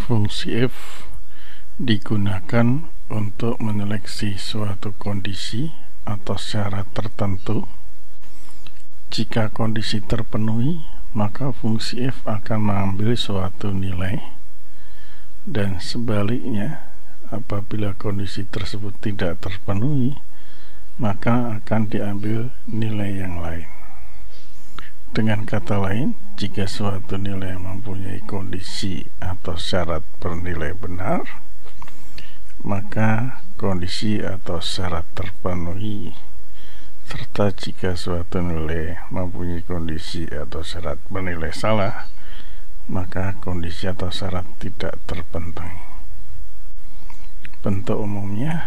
Fungsi F digunakan untuk menyeleksi suatu kondisi atau syarat tertentu. Jika kondisi terpenuhi, maka fungsi F akan mengambil suatu nilai, dan sebaliknya, apabila kondisi tersebut tidak terpenuhi, maka akan diambil nilai yang lain. Dengan kata lain, jika suatu nilai mempunyai kondisi atau syarat bernilai benar, maka kondisi atau syarat terpenuhi. Serta jika suatu nilai mempunyai kondisi atau syarat bernilai salah, maka kondisi atau syarat tidak terpenuhi. Bentuk umumnya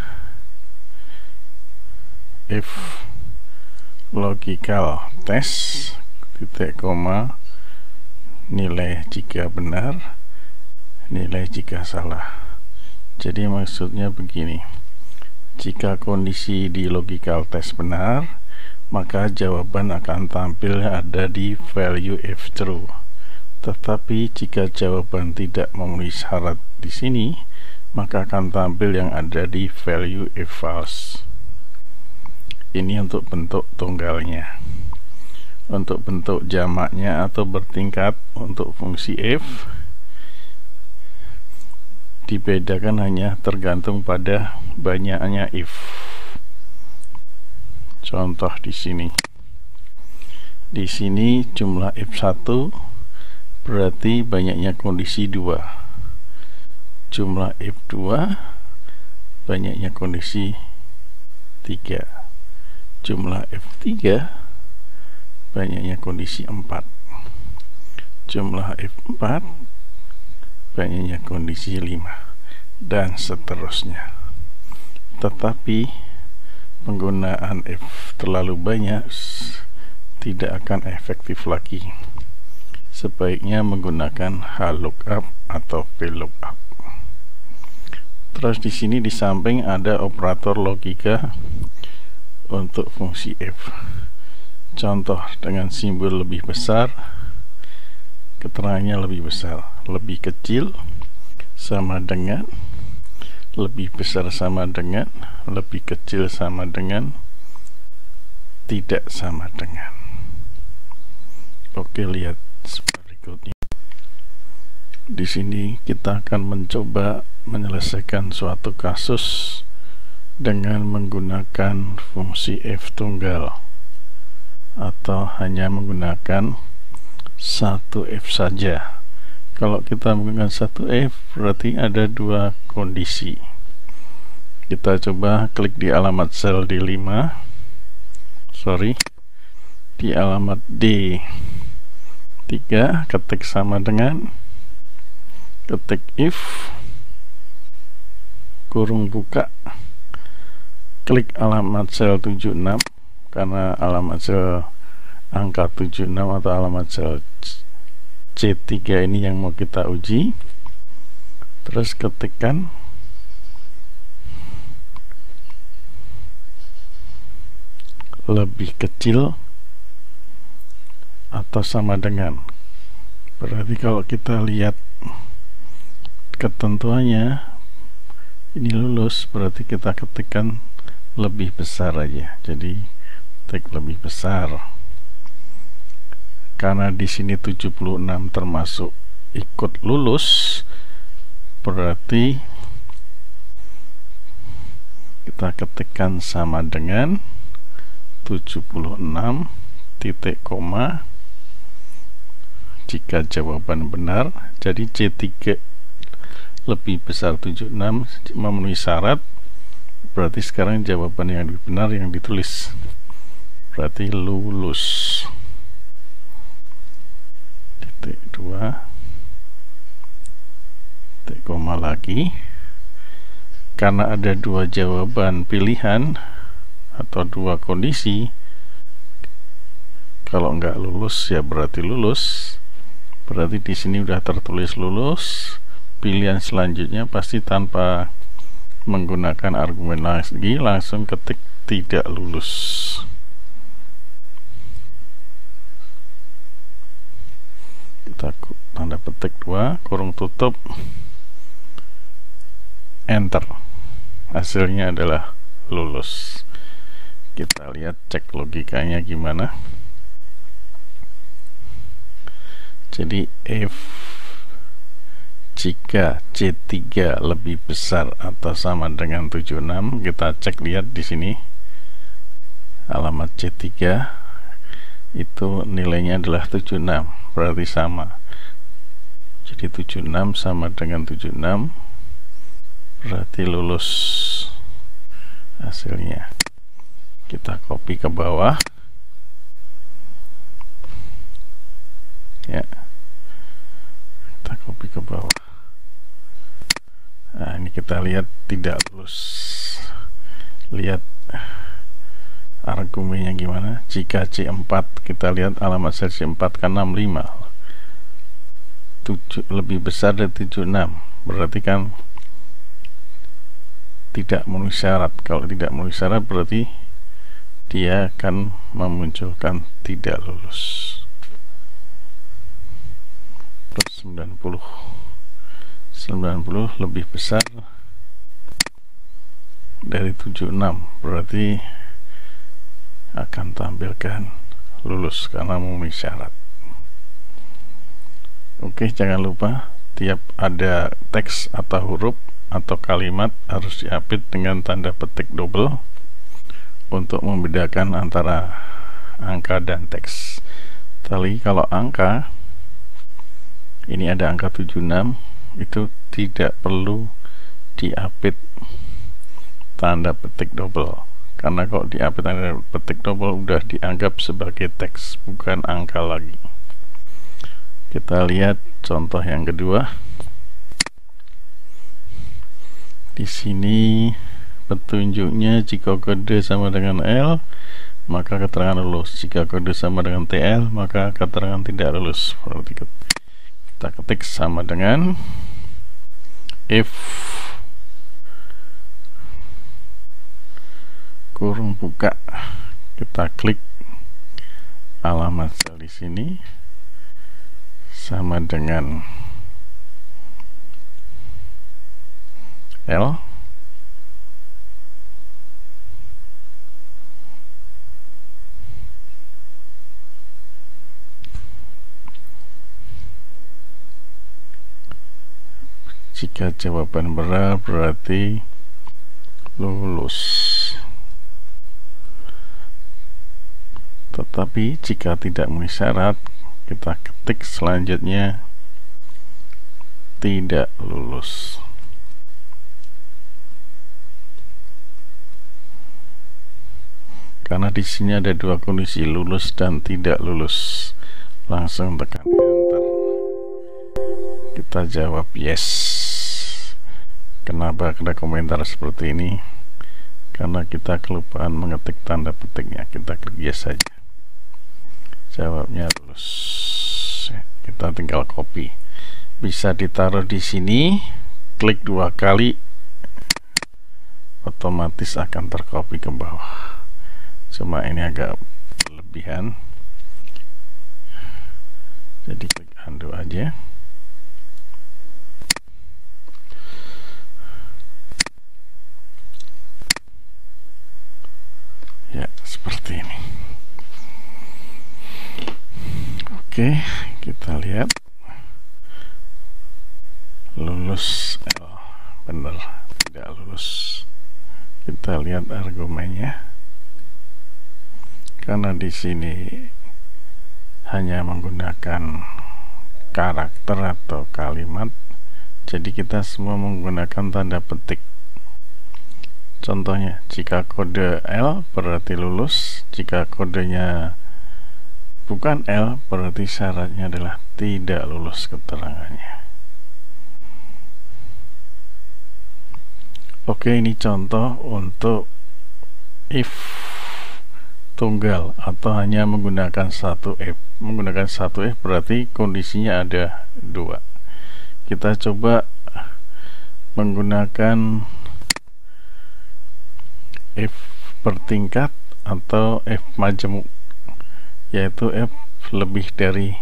if logical test titik koma, nilai jika benar, nilai jika salah. Jadi maksudnya begini, jika kondisi di logical test benar, maka jawaban akan tampil ada di value if true. Tetapi jika jawaban tidak memenuhi syarat di sini, maka akan tampil yang ada di value if false. Ini untuk bentuk tunggalnya. Untuk bentuk jamaknya atau bertingkat untuk fungsi F dibedakan hanya tergantung pada banyaknya if. Contoh di sini. Di sini jumlah F1 berarti banyaknya kondisi 2. Jumlah F2 banyaknya kondisi 3. Jumlah F3 banyaknya kondisi 4. Jumlah F4 banyaknya kondisi 5, dan seterusnya. Tetapi penggunaan F terlalu banyak tidak akan efektif lagi. Sebaiknya menggunakan HLOOKUP atau VLOOKUP. Terus di sini di samping ada operator logika untuk fungsi F. Contoh dengan simbol lebih besar, keterangannya lebih besar, lebih kecil sama dengan, lebih besar sama dengan, lebih kecil sama dengan, tidak sama dengan. Oke, lihat berikutnya. Di sini kita akan mencoba menyelesaikan suatu kasus dengan menggunakan fungsi F tunggal, atau hanya menggunakan satu F saja. Kalau kita menggunakan satu F berarti ada dua kondisi. Kita coba klik di alamat sel D5, di alamat D3, ketik sama dengan, ketik if kurung buka, klik alamat sel 76 karena alamat sel angka 76 atau alamat sel C3 ini yang mau kita uji. Terus ketikkan lebih kecil atau sama dengan. Berarti kalau kita lihat ketentuannya ini lulus, berarti kita ketikkan lebih besar aja. Jadi ketik lebih besar. Karena di sini 76 termasuk ikut lulus, berarti kita ketikkan sama dengan 76 titik koma jika jawaban benar. Jadi C3 lebih besar 76 memenuhi syarat, berarti sekarang jawaban yang benar yang ditulis, berarti lulus. Titik 2 titik koma lagi, karena ada dua jawaban pilihan atau dua kondisi. Kalau nggak lulus ya berarti lulus, berarti di sini udah tertulis lulus. Pilihan selanjutnya pasti tanpa menggunakan argumen lagi, langsung ketik tidak lulus. Kita tanda petik 2 kurung tutup enter, hasilnya adalah lulus. Kita lihat cek logikanya gimana. Jadi if jika C3 lebih besar atau sama dengan 76, kita cek lihat di sini alamat C3 itu nilainya adalah 76, berarti sama. Jadi 76 sama dengan 76, berarti lulus hasilnya. Kita copy ke bawah ya, kita copy ke bawah. Nah, ini kita lihat tidak lulus. Lihat argumennya gimana. Jika C4, kita lihat alamat sel C4 kan 65, 7 lebih besar dari 76, berarti kan tidak memenuhi syarat. Kalau tidak memenuhi syarat berarti dia akan memunculkan tidak lulus. Terus 90 lebih besar dari 76, berarti akan tampilkan lulus karena memenuhi syarat. Oke, jangan lupa tiap ada teks atau huruf atau kalimat harus diapit dengan tanda petik double untuk membedakan antara angka dan teks. Tadi kalau angka ini ada angka 76, itu tidak perlu diapit tanda petik double, karena kalau diapit tanda petik double udah dianggap sebagai teks, bukan angka lagi. Kita lihat contoh yang kedua. Di sini petunjuknya jika kode sama dengan L maka keterangan lulus, jika kode sama dengan TL maka keterangan tidak lulus. Berarti kita ketik sama dengan if kurung buka, kita klik alamat sel di sini sama dengan L, jika jawaban benar berarti lulus. Tetapi jika tidak memenuhi syarat, kita ketik selanjutnya tidak lulus. Karena di sini ada dua kondisi, lulus dan tidak lulus. Langsung tekan enter. Kita jawab yes. Kenapa ada komentar seperti ini? Karena kita kelupaan mengetik tanda petiknya. Kita klik yes saja. Jawabnya lulus. Kita tinggal copy. Bisa ditaruh di sini, klik 2 kali, otomatis akan tercopy ke bawah. Cuma ini agak berlebihan, jadi klik undo aja. Ya, seperti ini. Oke, kita lihat lulus. Benar, tidak lulus. Kita lihat argumennya. Karena di sini hanya menggunakan karakter atau kalimat, jadi kita semua menggunakan tanda petik. Contohnya, jika kode L berarti lulus, jika kodenya bukan L berarti syaratnya adalah tidak lulus keterangannya. Oke, ini contoh untuk if tunggal atau hanya menggunakan satu if. Menggunakan satu if berarti kondisinya ada 2. Kita coba menggunakan if bertingkat atau if majemuk, yaitu if lebih dari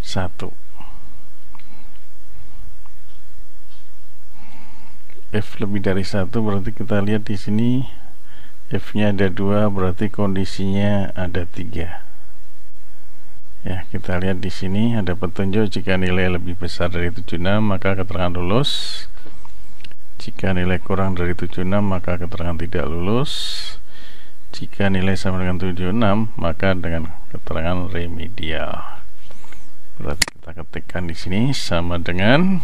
1. F lebih dari 1 berarti kita lihat di sini F nya ada 2, berarti kondisinya ada 3. Ya, kita lihat di sini ada petunjuk jika nilai lebih besar dari 76 maka keterangan lulus. Jika nilai kurang dari 76 maka keterangan tidak lulus. Jika nilai sama dengan 76 maka dengan keterangan remedial. Berarti kita ketikkan di sini sama dengan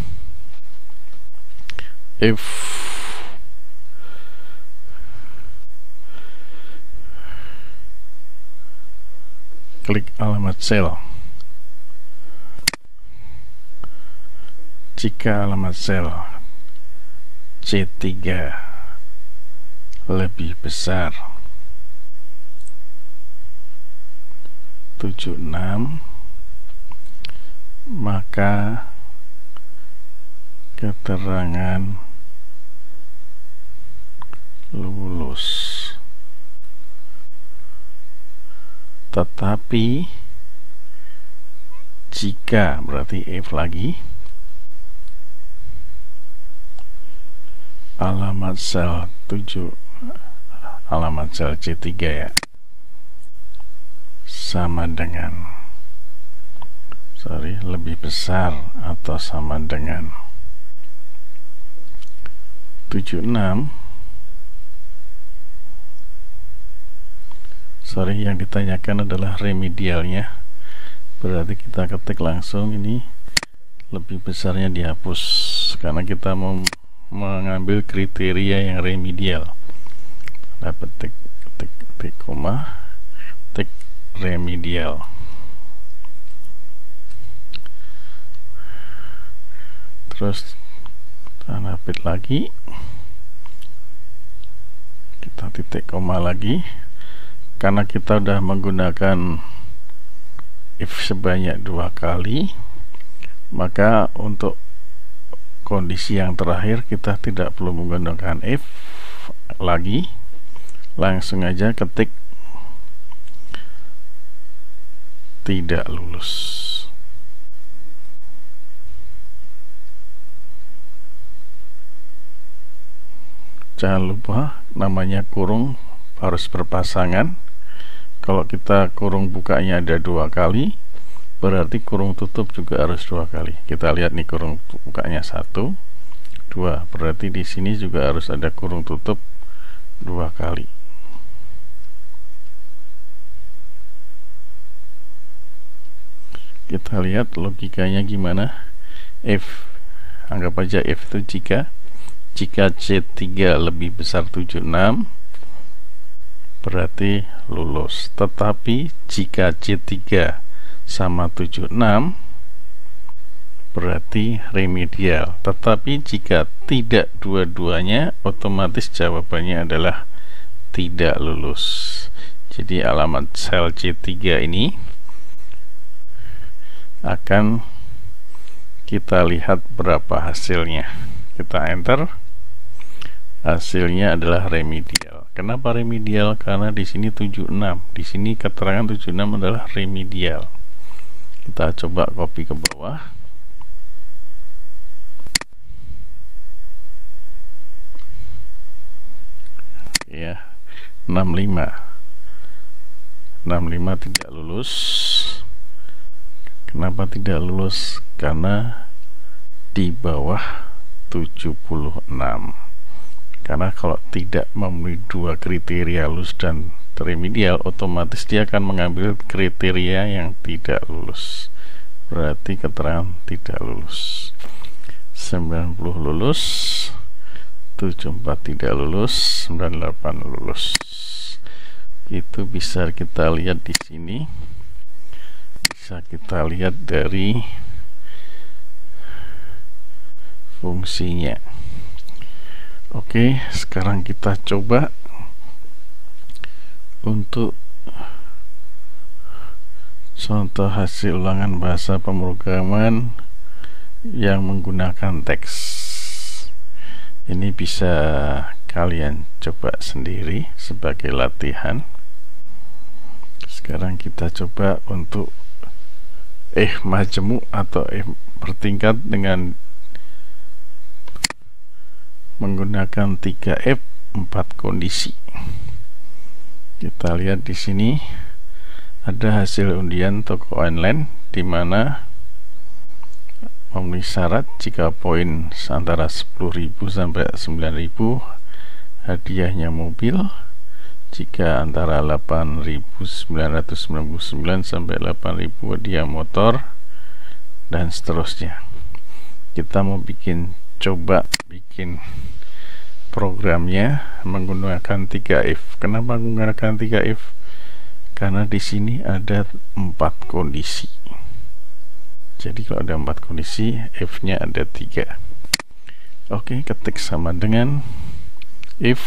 if klik alamat sel. Jika alamat sel C3 lebih besar 76 maka keterangan lulus. Tetapi jika berarti if lagi alamat sel 7 alamat sel C3 ya sama dengan lebih besar atau sama dengan 76 yang ditanyakan adalah remedialnya, berarti kita ketik langsung ini lebih besarnya dihapus karena kita mau mengambil kriteria yang remedial. Nah, ketik koma, ketik remedial. Terus tanda petik lagi, kita titik koma lagi. Karena kita sudah menggunakan if sebanyak 2 kali, maka untuk kondisi yang terakhir kita tidak perlu menggunakan if lagi, langsung aja ketik tidak lulus. Jangan lupa namanya kurung harus berpasangan. Kalau kita kurung bukanya ada 2 kali, berarti kurung tutup juga harus 2 kali. Kita lihat nih, kurung bukanya 1, 2, berarti di sini juga harus ada kurung tutup 2 kali. Kita lihat logikanya gimana. If, anggap aja if itu jika C3 lebih besar 76 berarti lulus. Tetapi jika C3 sama 76 berarti remedial. Tetapi jika tidak dua-duanya, otomatis jawabannya adalah tidak lulus. Jadi alamat sel C3 ini akan kita lihat berapa hasilnya. Kita enter, hasilnya adalah remedial. Kenapa remedial? Karena di sini 76, di sini keterangan 76 adalah remedial. Kita coba copy ke bawah. Ya, 65 tidak lulus. Kenapa tidak lulus? Karena di bawah 76. Karena kalau tidak memenuhi 2 kriteria lulus dan remedial, otomatis dia akan mengambil kriteria yang tidak lulus. Berarti keterangan tidak lulus. 90 lulus, 74 tidak lulus, 98 lulus. Itu bisa kita lihat di sini. Bisa kita lihat dari fungsinya. Oke, sekarang kita coba untuk contoh hasil ulangan bahasa pemrograman yang menggunakan teks. Ini bisa kalian coba sendiri sebagai latihan. Sekarang kita coba untuk majemuk atau bertingkat dengan menggunakan 3F 4 kondisi. Kita lihat di sini ada hasil undian toko online di mana memenuhi syarat jika poin antara 10.000 sampai 9.000 hadiahnya mobil, jika antara 8.999 sampai 8.000 hadiah motor, dan seterusnya. Kita mau coba bikin programnya menggunakan 3F. Kenapa menggunakan 3F? Karena di sini ada 4 kondisi. Jadi kalau ada 4 kondisi, F-nya ada 3. Oke, ketik sama dengan if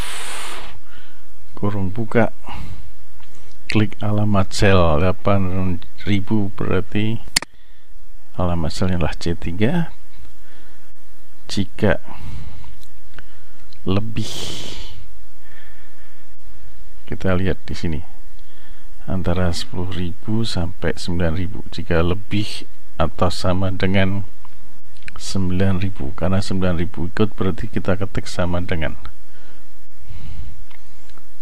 kurung buka, klik alamat sel 8.000, berarti alamat selnya adalah C3. Jika lebih, kita lihat di sini antara 10.000 sampai 9.000. Jika lebih atau sama dengan 9.000, karena 9.000 ikut, berarti kita ketik sama dengan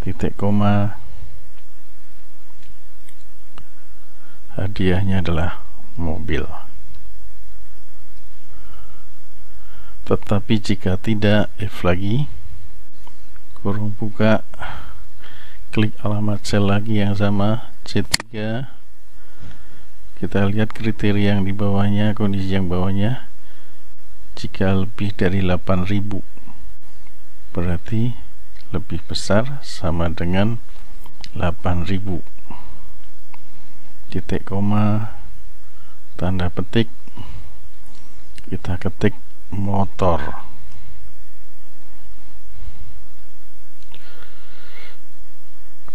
titik koma, hadiahnya adalah mobil. Tetapi jika tidak, F lagi, kurung buka, klik alamat sel lagi yang sama, C3. Kita lihat kriteria yang di bawahnya, kondisi yang bawahnya. Jika lebih dari 8.000, berarti lebih besar, sama dengan 8.000. Titik koma, tanda petik, kita ketik motor.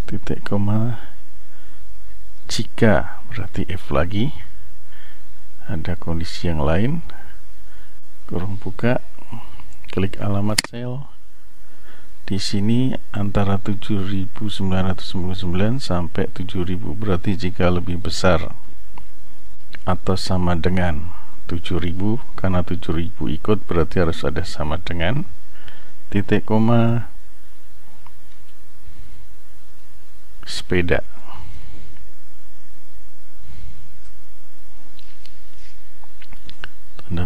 Titik koma, jika, berarti F lagi, ada kondisi yang lain, kurung buka, klik alamat sel. Di sini antara 7.999 sampai 7.000, berarti jika lebih besar atau sama dengan 7.000, karena 7.000 ikut, berarti harus ada sama dengan, titik koma, sepeda. Tanda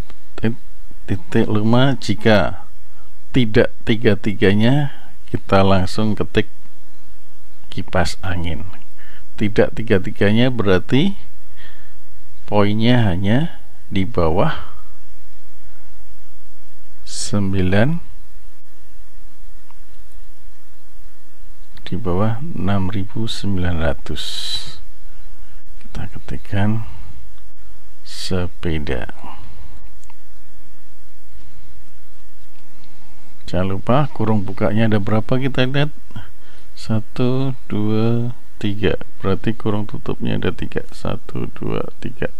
titik 5, jika tidak tiga-tiganya, kita langsung ketik kipas angin. Tidak tiga-tiganya berarti poinnya hanya di bawah 9, di bawah 6.900. Kita ketikkan sepeda. Jangan lupa kurung bukanya ada berapa, kita lihat 1, 2, 3, berarti kurung tutupnya ada 3, 1, 2, 3.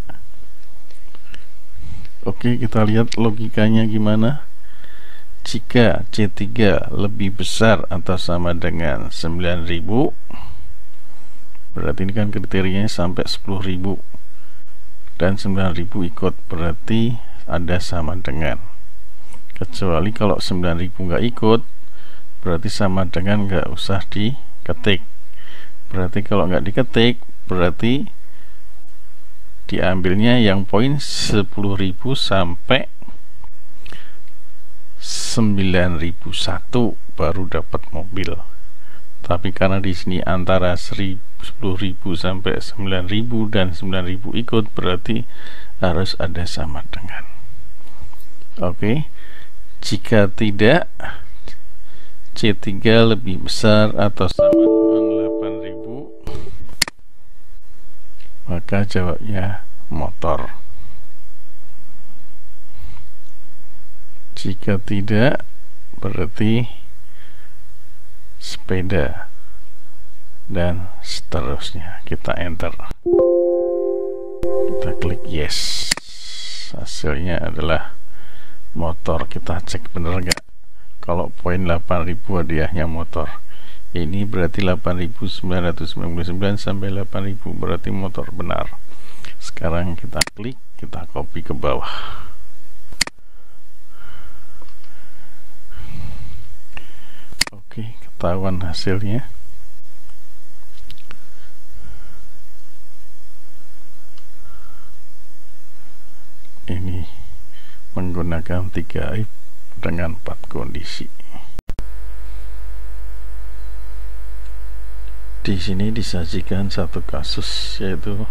Oke, kita lihat logikanya gimana. Jika C3 lebih besar atau sama dengan 9.000, berarti ini kan kriterianya sampai 10.000 dan 9.000 ikut, berarti ada sama dengan. Kecuali kalau 9.000 nggak ikut, berarti sama dengan nggak usah diketik. Berarti kalau nggak diketik, berarti diambilnya yang poin 10.000 sampai 9.001 baru dapat mobil. Tapi karena di sini antara 10.000 sampai 9.000 dan 9.000 ikut, berarti harus ada sama dengan. Oke. Jika tidak, C3 lebih besar atau sama dengan 8.000, maka jawabnya motor. Jika tidak, berarti sepeda, dan seterusnya. Kita enter, kita klik yes. Hasilnya adalah motor. Kita cek bener nggak. Kalau poin 8.000 hadiahnya motor. Ini berarti 8.999 sampai 8.000, berarti motor benar. Sekarang kita klik, kita copy ke bawah. Oke, ketahuan hasilnya. Ini menggunakan 3 if dengan 4 kondisi. Di sini disajikan satu kasus, yaitu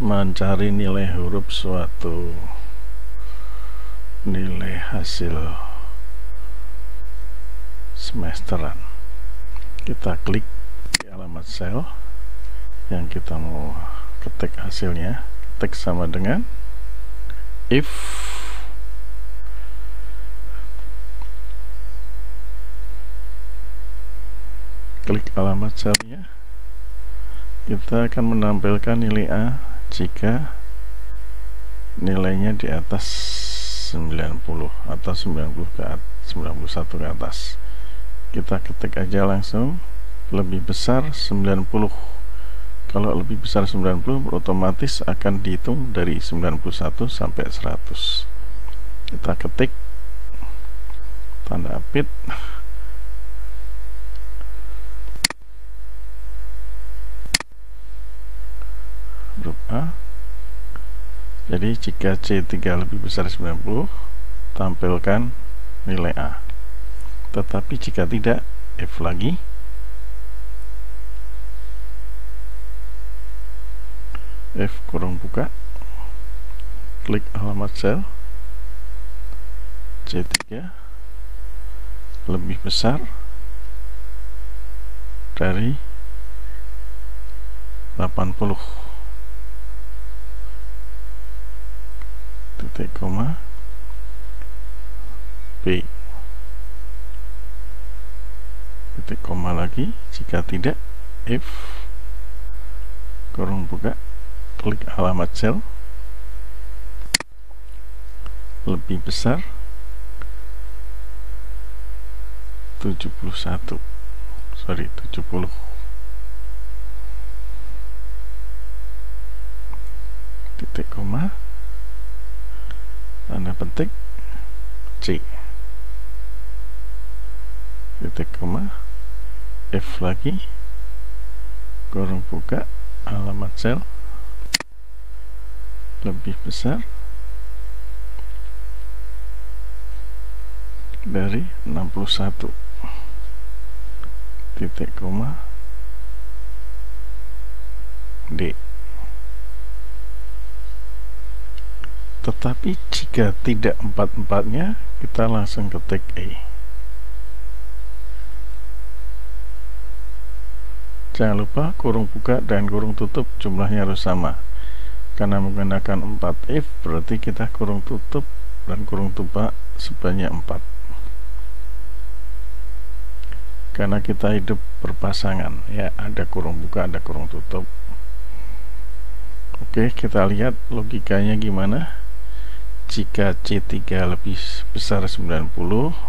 mencari nilai huruf suatu nilai hasil semesteran. Kita klik di alamat sel yang kita mau ketik hasilnya, ketik sama dengan if klik alamat selnya, kita akan menampilkan nilai A jika nilainya di atas 90 atau 91 ke atas. Kita ketik aja langsung lebih besar 90. Kalau lebih besar 90, otomatis akan dihitung dari 91 sampai 100. Kita ketik tanda apit, huruf A. Jadi jika C3 lebih besar 90, tampilkan nilai A. Tetapi jika tidak, F lagi. F kurung buka, klik alamat sel, C3 lebih besar dari 80, titik koma, B, titik koma lagi. Jika tidak, F kurung buka, klik alamat sel, lebih besar 70, titik koma, tanda petik, C, titik koma, F lagi, kurung buka, alamat sel, lebih besar dari 61, titik koma, D. Tetapi jika tidak empat-empatnya, kita langsung ketik E. Jangan lupa kurung buka dan kurung tutup jumlahnya harus sama. Karena menggunakan 4 if, berarti kita kurung tutup dan kurung buka sebanyak 4. Karena kita hidup berpasangan, ya, ada kurung buka, ada kurung tutup. Oke, kita lihat logikanya gimana. Jika C3 lebih besar 90,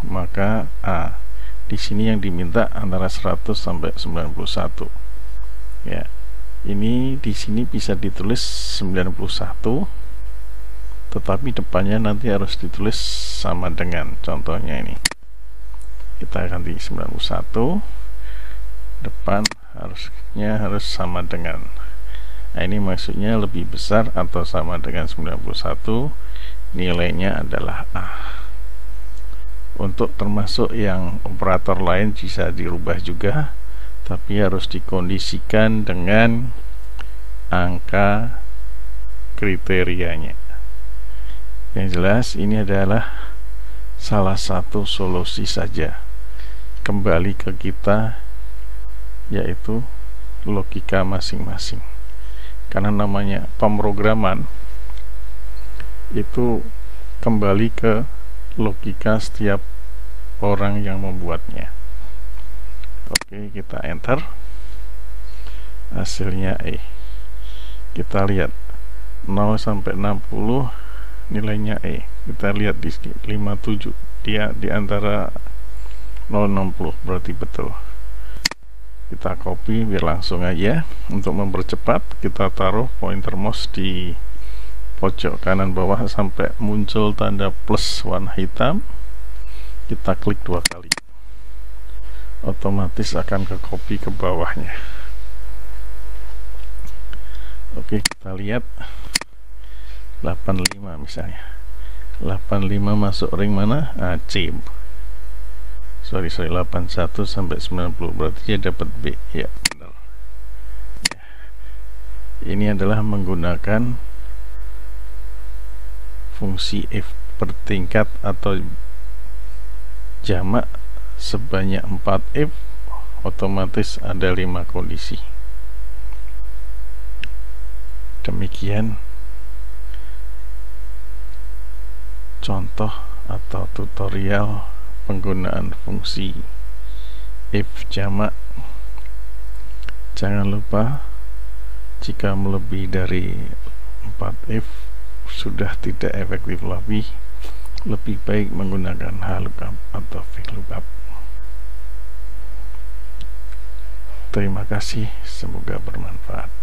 maka A. Di sini yang diminta antara 100 sampai 91. Ya. Ini di sini bisa ditulis 91, tetapi depannya nanti harus ditulis sama dengan, contohnya ini. Kita ganti 91, depan harus sama dengan. Nah, ini maksudnya lebih besar atau sama dengan 91, nilainya adalah A. Untuk termasuk yang operator lain bisa dirubah juga, tapi harus dikondisikan dengan angka kriterianya. Yang jelas ini adalah salah satu solusi saja. Kembali ke kita, yaitu logika masing-masing. Karena namanya pemrograman itu kembali ke logika setiap orang yang membuatnya. Oke, kita enter, hasilnya E. Kita lihat 0 sampai 60 nilainya E. Kita lihat di sini 57, dia di antara 0-60, berarti betul. Kita copy biar langsung aja. Untuk mempercepat, kita taruh pointer mouse di pojok kanan bawah sampai muncul tanda plus warna hitam. Kita klik 2 kali. otomatis akan ke copy ke bawahnya. Oke, kita lihat 85 misalnya. 85 masuk ring mana? C. Sorry 81 sampai 90, berarti dia dapat B. Ya, benar. Ya. Ini adalah menggunakan fungsi if bertingkat atau jamak sebanyak 4 if, otomatis ada 5 kondisi. Demikian contoh atau tutorial penggunaan fungsi if jamak. Jangan lupa, jika melebihi dari 4 if sudah tidak efektif lagi, lebih baik menggunakan lookup atau VLOOKUP. Terima kasih, semoga bermanfaat.